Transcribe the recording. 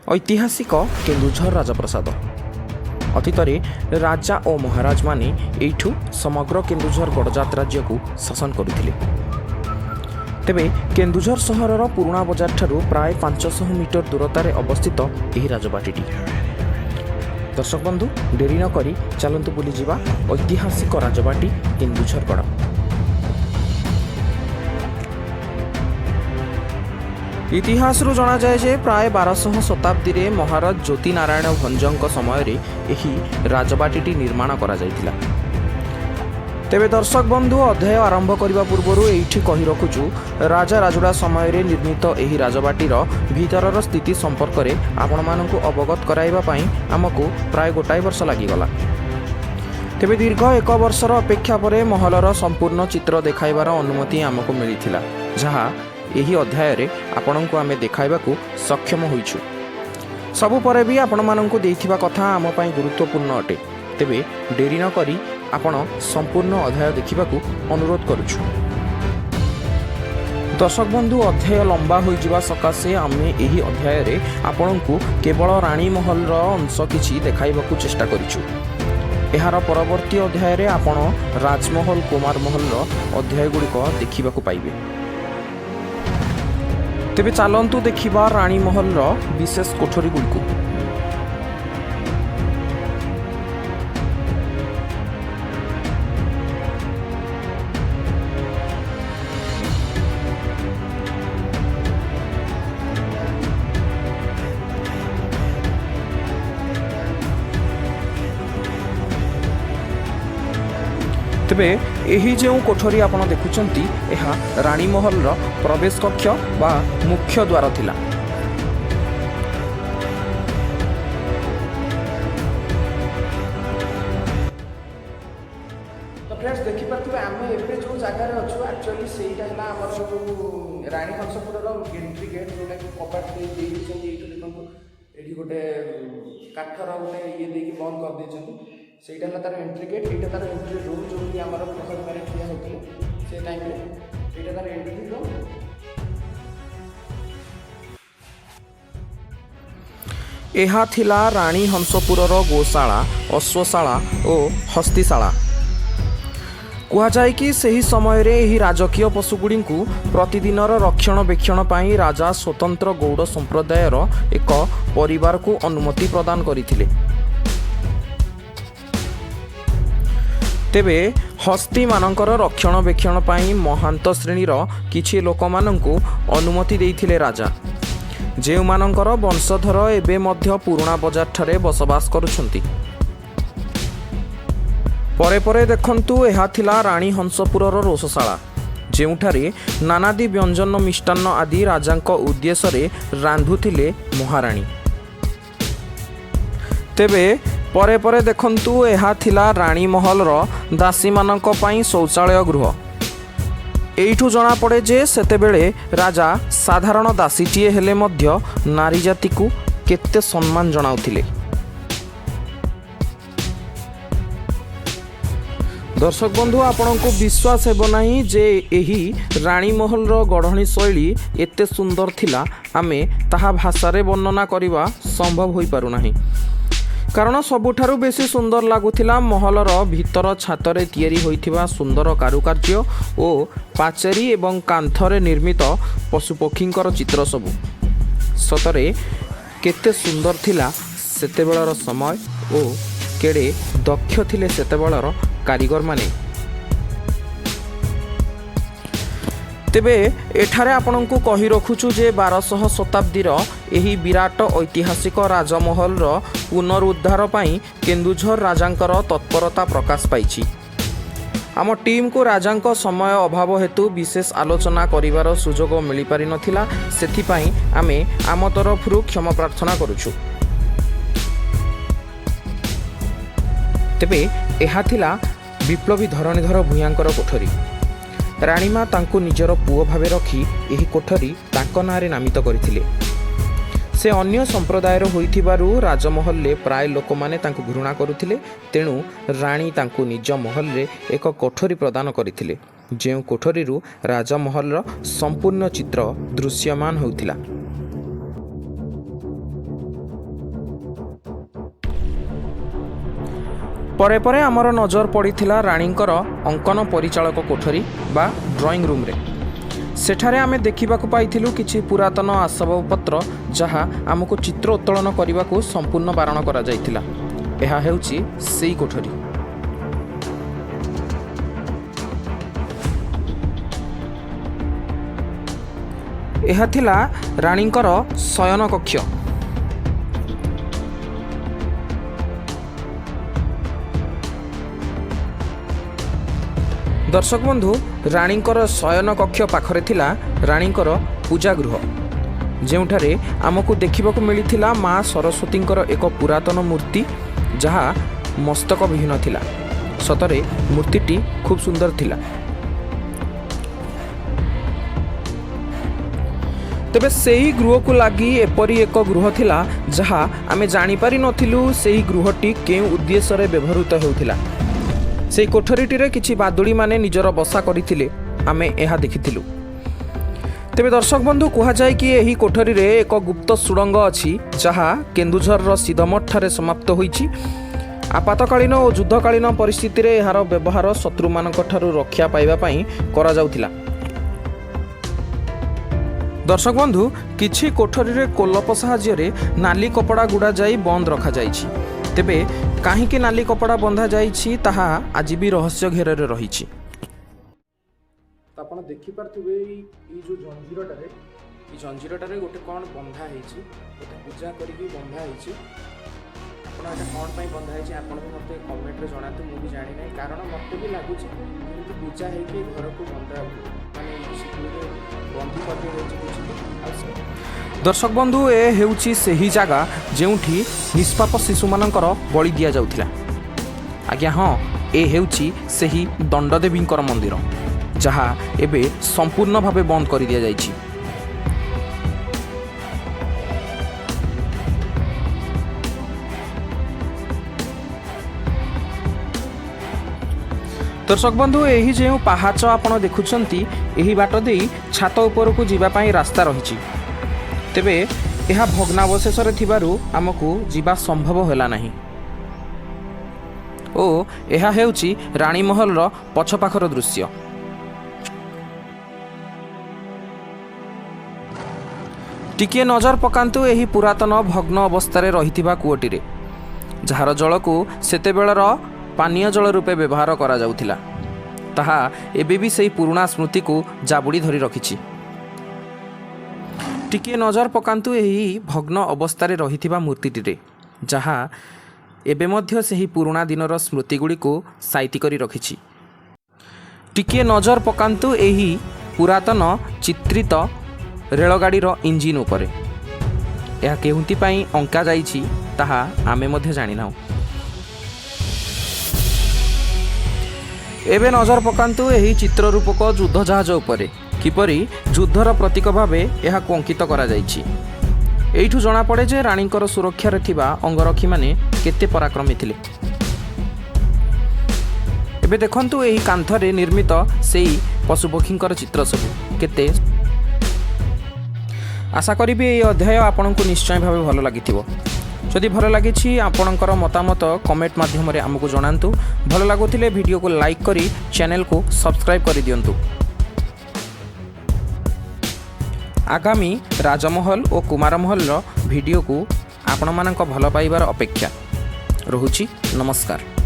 ऐतिहासिक केन्दुझर राजप्रसाद अतीतरे राजा और महाराज माने एठू समग्र केन्दुझर गड़जात राज्य को शासन करुथिले। तेबे केन्दुझर सहरर पुराणा बजार ठारू प्राय 500 मीटर दूरतार अवस्थित यह राजबाटीटी। दर्शक बंधु डेरी न करी चलतु बुली जिबा ऐतिहासिक राजबाटी केन्दुझरगढ़। इतिहास जना जाए जे प्राय 1200 शताब्दी रे महाराज ज्योति नारायण भंजଙ୍କ समय यही राजबाटी निर्माण करा जायतिला। तेबे दर्शक बंधु अध्याय आरंभ करने पूर्व एठी कही रखुचु राजा राजुड़ा समय रे निर्मित यही राजबाटीर भीतरर स्थिति संपर्क में आपण मानकु अवगत कराइबा पई आमको प्राय गोटाए वर्ष लागिगला। तेबे दीर्घ 1 वर्षर अपेक्षा परे महलर संपूर्ण चित्र देखाइबार अनुमति आमको मिलिथिला, जहाँ यही अध्याय रे आपणको आमे देखाइबाकू सक्षम होइछु। सबु परे भी आपण मानकु देइथिबा कथा आम पई गुरुत्वपूर्ण अटे। तेबे डेरी न करी आपण संपूर्ण अध्याय देखिबाकू अनुरोध करुछु। दर्शक बंधु अध्याय लंबा हो जिबा सकाशे आमे एही अध्याय रे आपणको केवल रानी महलर अंश किछि देखाइबाकू चेष्टा करिछु। एहार परवर्ती अध्याय रे आपण राजमहल कुमार महलर अध्याय गुड़िक देखिबाकू पाइबे। तेबे चलतु देखिबा रानी महलर विशेष कोठरी गुड़िक। तेबे यही जो कोठरी आपण देखुचंती एहा रानी महलर प्रवेश कक्ष बा मुख्य द्वार थिला। तो फ्रेंड्स देखि पाथि आमे एबे जो जगह रे अछु एक्चुअली सेटा हला हमर जो रानी हंसपुर रो एंट्री गेट जोटा कि कपाट दे देई छथि। एठी देखंतु एठी गोटे काठर गोटे ये देकी बंद कर दे छथि। सेटा हला तार एंट्री गेट, एटा तार एंट्री रूम जो कि हमर प्रसाद मारे किया होतले से टाइम रे एटा तार एंट्री रूम। एहा थिला रानी हंसपुरर गोशाला, अश्वशाला और हस्तीशाला। कह जाए कि सही समय रे एही राजकीय पशुगुड़ी को प्रतिदिनर रक्षणबेक्षण पाई राजा स्वतंत्र गौड़ संप्रदायर एक परिवार को अनुमति प्रदान करथिले। तेबे हस्ती मानकर रक्षणबेक्षण पाई महांत श्रेणीर किछि लोक मानंकु अनुमति देइथिले राजा, जेउ मानकर वंशधर एबे मध्य पुराणा बजार ठारे बसवास करुछंती। परे परे देखंतु एहा थिला रानी हंसपुरर रोषशाला, जेउठारे नानादी व्यंजन मिष्टान्न आदि राजांक उद्देश्य रांधुथिले महाराणी। तेबे परे परे देखंतु एहा थिला रानी महलर दासी मानक पई शौचालय गृह। एइठु जना पड़े जे सेतेबेले राजा साधारण दासीटीए हेले मध्य नारी जाति को केते सम्मान जनाउथिले। दर्शक बंधु आपनको विश्वास हेबो नाही जे एही रानी महलर गढ़णी शैली एते सुंदर थिला, आमे ताहा भाषारे वर्णना करिबा संभव होई पारु नाही। कारण सबुठारु बेसी सुंदर लागुथिला महलर भीतर छातरे तैयारी होइथिबा सुंदर कारुकार्य और पाचेरी एवं कांथरे निर्मित पशुपक्षींकर चित्र सबु। सतरे केते सुंदर थिला सेतेबेलर समय और केड़े दक्ष थिले सेतेबेलर कारीगर माने। तेबे एठारे आपणको कही रखुछु जे 1200 शताब्दीर एही विराट ऐतिहासिक राजमहलर पुनरुद्धार पाई केन्दुझर राजांकर तत्परता प्रकाश पाइछि। आम टीम को राजांक समय अभाव हेतु विशेष आलोचना करिवार सुजोग मिली पारि नथिला, सेथिपाई आमे आम तरफरु क्षमा प्रार्थना करुछु। तेबे एहा थिला विप्लवी धरणीधर भूयांकर कोठरी। राणीमा तांको निजर पुओ भावे रखी एही कोठरी तांको नारे नामित करथिले। से अन्य संप्रदायर होइथिबारु राजमहलले प्राय लोक माने तांको घृणा करुथिले, तेणु राणी तांको निज महलरे एक कोठरी प्रदान करथिले, जे कोठरीरु राजमहलर संपूर्ण चित्र दृश्यमान होउथिला। ପରେ ପରେ ଆମର ନଜର ପଡ଼ିଥିଲା ରାଣୀଙ୍କର ଅଙ୍କନ ପରିଚାଳକ କୋଠରୀ ବା ଡ୍ରଇଂ ରୁମ୍ରେ। ସେଠାରେ ଆମେ ଦେଖିବାକୁ ପାଇଥିଲୁ କିଛି ପୁରାତନ ଆସବାବପତ୍ର ଯାହା ଆମକୁ ଚିତ୍ର ଉତ୍ତୋଳନ କରିବାକୁ ସମ୍ପୂର୍ଣ୍ଣ ବାରଣ କରାଯାଇଥିଲା। ଏହା ହେଉଛି ସେଇ କୋଠରୀ। ଏହା ଥିଲା ରାଣୀଙ୍କର ଶୟନ କକ୍ଷ। दर्शक बंधु, राणीकर शयन कक्ष पाखरे थिला राणीकर पूजागृह, जेउठारे आमको देखिबाकू मिलिथिला माँ सरस्वतींकर एक पुरातन मूर्ति जहा मस्तक विहीन थिला। सतरे मूर्तिटी खूब सुंदर थिला। तेबे सेही गृह को लगी एपरी एक गृह थिला जहा आमे जानि पारि नथिलु सेही गृहटी केउ उद्देश्य रे व्यवहृत हेउथिला। से कोठरीटी किछि बादुड़ी माने निजर बसा करथिले आमे एहा देखिथिलु। तेबे दर्शक बंधु, कहा जाय कि एही कोठरी रे एक गुप्त सुड़ंग अछि जहा केन्दुझर सिद्धमठ ठारे समाप्त होईछि। आपातकालीन और युद्धकालीन परिस्थिति रे एहार व्यवहार शत्रु मानक ठारू रक्षा पाइबा पई करा जाउथिला। दर्शक बंधु, किछि कोठरी रे कोलप साहाय्य रे नाली कपड़ा गुड़ा जाई बंद रखा जाइछि। तेबे काहींकि नाली कपड़ा बंधा जाइछि ताहा आज भी रहस्य घेରରେ रहिछि। आपण देखि पारथिबे ई जो जंजीरटारे गोटे कोन बंधा हेछि, गोटे पूजा करिकि बंधा हेछि। आपण एटा कोन पई बंधा हेछि आपण मते कमेंट रे जणातु। मु भी जानि नै, कारण मते भी लागुछि कि पूजा हेकि घर को बंधा माने सिकुरे बंधी करते हेछि कुछि। दर्शक बंधु, ए हेउछि सेही जागा जेउठी निष्पाप शिशु मानकर बलि दिया जाउथिला। आज्ञा हाँ, ए हेउछि सेही दंडदेवींकर मंदिर जहा एबे संपूर्ण भावे बंद कर दिया जाइछि। दर्शक बंधु, एही जेउ पहाच आपण देखुछंती एही बाट देई छात ऊपर को जीवा पई रास्ता रहिछि। तेबे यह भग्नावशेष थिबारु आमको जीवा संभव होला नहीं। ओ यह हेउछि रानी महल रो पछपाखर दृश्य। टिके नजर पकांतु एही पुरातन भग्न अवस्था रहिथिबा कुओटी रे, जहार जल को सेतेबेलर पानीय जल रूपे व्यवहार करा जाउथिला। ताहा एबे भी सेही पुराना स्मृति को जाबुड़ी धरी रखिछि। टिके नजर पकांतु एही भग्न अवस्था रहिथिबा मूर्तिटी रे, जहा एबे मध्य सेही पुराना दिनर स्मृति गुड़ी को साइती करी रखिछि। टिके नजर पकांतु एही पुरातन चित्रित रेलगाड़ी इंजिन उपरे। यह केउंती पई अंका जाइछि ताहा आमे मध्य जानि नाउ। एबे नजर पकांतु एही चित्र रूपक युद्ध जहाज उपरे किपरि युद्धर प्रतीक भावे यह अंकित करा जाइछि। एइठु जଣା पड़े जे राणीकर सुरक्षा रे थिबा अंगरक्षी माने केते पराक्रमी थिले। एबे देखंतु एही कांथरे निर्मित सेही पशुपक्षींकर चित्र सब केते। आशा करिबि एही अध्याय आपनकु निश्चय भावे भलो लागिथिबो। जदि भलो लागिछि आपनकर मतामत कमेंट माध्यम रे हमकु जणांतु। भलो लागुथिले वीडियो को लाइक करी चैनल को सब्सक्राइब करि दियंतु। आगामी राजमहल और कुमारमहल वीडियो को आपण मानक भल पाइबार अपेक्षा रहुछि। नमस्कार।